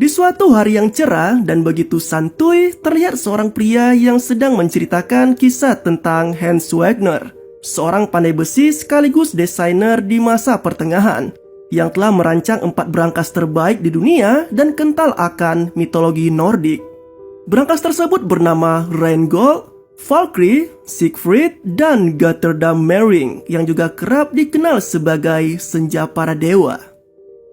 Di suatu hari yang cerah dan begitu santuy, terlihat seorang pria yang sedang menceritakan kisah tentang Hans Wagner, seorang pandai besi sekaligus desainer di masa pertengahan, yang telah merancang 4 brankas terbaik di dunia dan kental akan mitologi Nordik. Brankas tersebut bernama Rheingold, Valkyrie, Siegfried, dan Götterdämmerung yang juga kerap dikenal sebagai senja para dewa.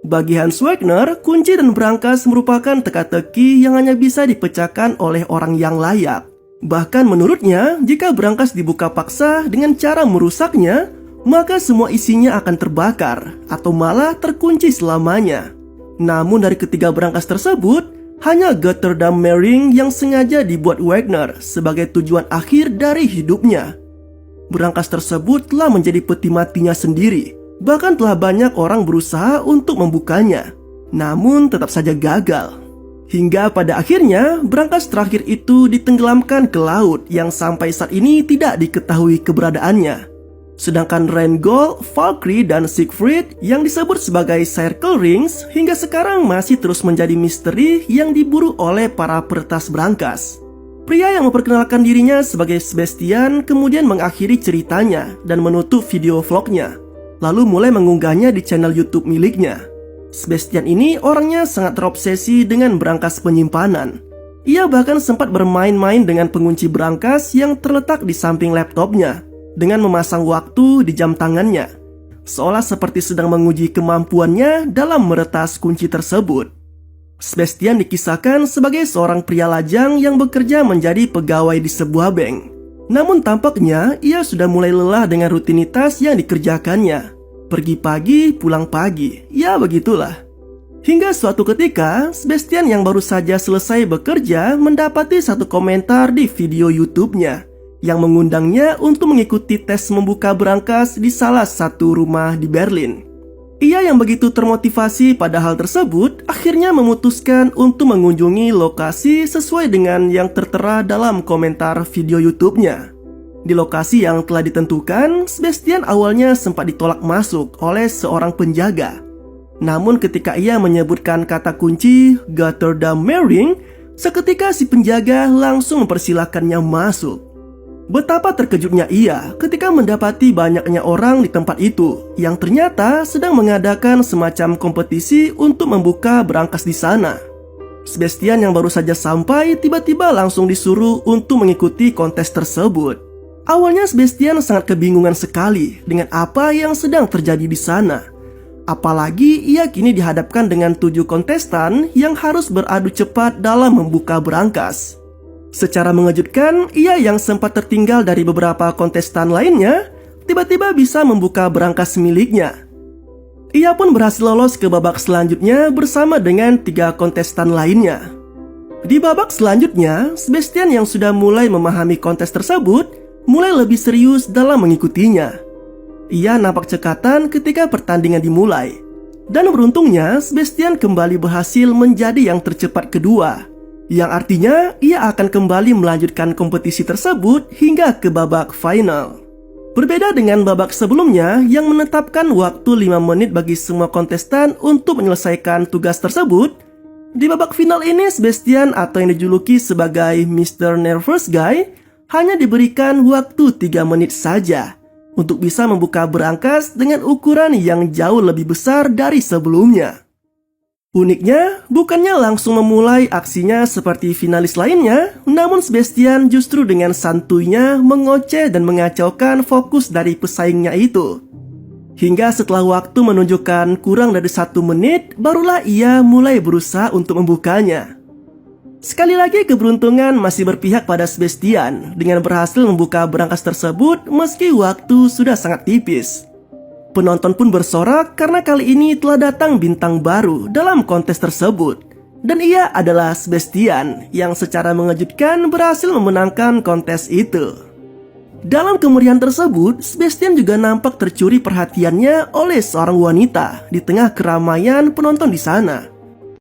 Bagi Hans Wagner, kunci dan brankas merupakan teka-teki yang hanya bisa dipecahkan oleh orang yang layak. Bahkan menurutnya, jika brankas dibuka paksa dengan cara merusaknya, maka semua isinya akan terbakar atau malah terkunci selamanya. Namun dari ketiga brankas tersebut, hanya Götterdämmerung yang sengaja dibuat Wagner sebagai tujuan akhir dari hidupnya. Brankas tersebut telah menjadi peti matinya sendiri. Bahkan telah banyak orang berusaha untuk membukanya, namun tetap saja gagal. Hingga pada akhirnya, brankas terakhir itu ditenggelamkan ke laut yang sampai saat ini tidak diketahui keberadaannya. Sedangkan Rheingold, Valkyrie, dan Siegfried yang disebut sebagai Circle Rings hingga sekarang masih terus menjadi misteri yang diburu oleh para peretas brankas. Pria yang memperkenalkan dirinya sebagai Sebastian kemudian mengakhiri ceritanya dan menutup video vlognya, lalu mulai mengunggahnya di channel YouTube miliknya. Sebastian ini orangnya sangat terobsesi dengan brankas penyimpanan. Ia bahkan sempat bermain-main dengan pengunci brankas yang terletak di samping laptopnya dengan memasang waktu di jam tangannya, seolah seperti sedang menguji kemampuannya dalam meretas kunci tersebut. Sebastian dikisahkan sebagai seorang pria lajang yang bekerja menjadi pegawai di sebuah bank. Namun tampaknya ia sudah mulai lelah dengan rutinitas yang dikerjakannya. Pergi pagi, pulang pagi, ya begitulah. Hingga suatu ketika, Sebastian yang baru saja selesai bekerja mendapati satu komentar di video YouTube-nya yang mengundangnya untuk mengikuti tes membuka brankas di salah satu rumah di Berlin. Ia yang begitu termotivasi pada hal tersebut akhirnya memutuskan untuk mengunjungi lokasi sesuai dengan yang tertera dalam komentar video YouTube-nya. Di lokasi yang telah ditentukan, Sebastian awalnya sempat ditolak masuk oleh seorang penjaga. Namun ketika ia menyebutkan kata kunci Götterdämmerung, seketika si penjaga langsung mempersilahkannya masuk. Betapa terkejutnya ia ketika mendapati banyaknya orang di tempat itu yang ternyata sedang mengadakan semacam kompetisi untuk membuka brankas di sana. Sebastian yang baru saja sampai tiba-tiba langsung disuruh untuk mengikuti kontes tersebut. Awalnya Sebastian sangat kebingungan sekali dengan apa yang sedang terjadi di sana. Apalagi ia kini dihadapkan dengan 7 kontestan yang harus beradu cepat dalam membuka brankas. Secara mengejutkan, ia yang sempat tertinggal dari beberapa kontestan lainnya tiba-tiba bisa membuka brankas miliknya. Ia pun berhasil lolos ke babak selanjutnya bersama dengan 3 kontestan lainnya. Di babak selanjutnya, Sebastian yang sudah mulai memahami kontes tersebut mulai lebih serius dalam mengikutinya. Ia nampak cekatan ketika pertandingan dimulai. Dan beruntungnya, Sebastian kembali berhasil menjadi yang tercepat kedua, yang artinya ia akan kembali melanjutkan kompetisi tersebut hingga ke babak final. Berbeda dengan babak sebelumnya yang menetapkan waktu 5 menit bagi semua kontestan untuk menyelesaikan tugas tersebut, di babak final ini Sebastian atau yang dijuluki sebagai Mr. Nervous Guy hanya diberikan waktu 3 menit saja untuk bisa membuka brankas dengan ukuran yang jauh lebih besar dari sebelumnya. Uniknya, bukannya langsung memulai aksinya seperti finalis lainnya, namun Sebastian justru dengan santuynya mengoceh dan mengacaukan fokus dari pesaingnya itu. Hingga setelah waktu menunjukkan kurang dari 1 menit, barulah ia mulai berusaha untuk membukanya. Sekali lagi keberuntungan masih berpihak pada Sebastian dengan berhasil membuka brankas tersebut meski waktu sudah sangat tipis. Penonton pun bersorak karena kali ini telah datang bintang baru dalam kontes tersebut. Dan ia adalah Sebastian yang secara mengejutkan berhasil memenangkan kontes itu. Dalam kemeriahan tersebut, Sebastian juga nampak tercuri perhatiannya oleh seorang wanita di tengah keramaian penonton di sana.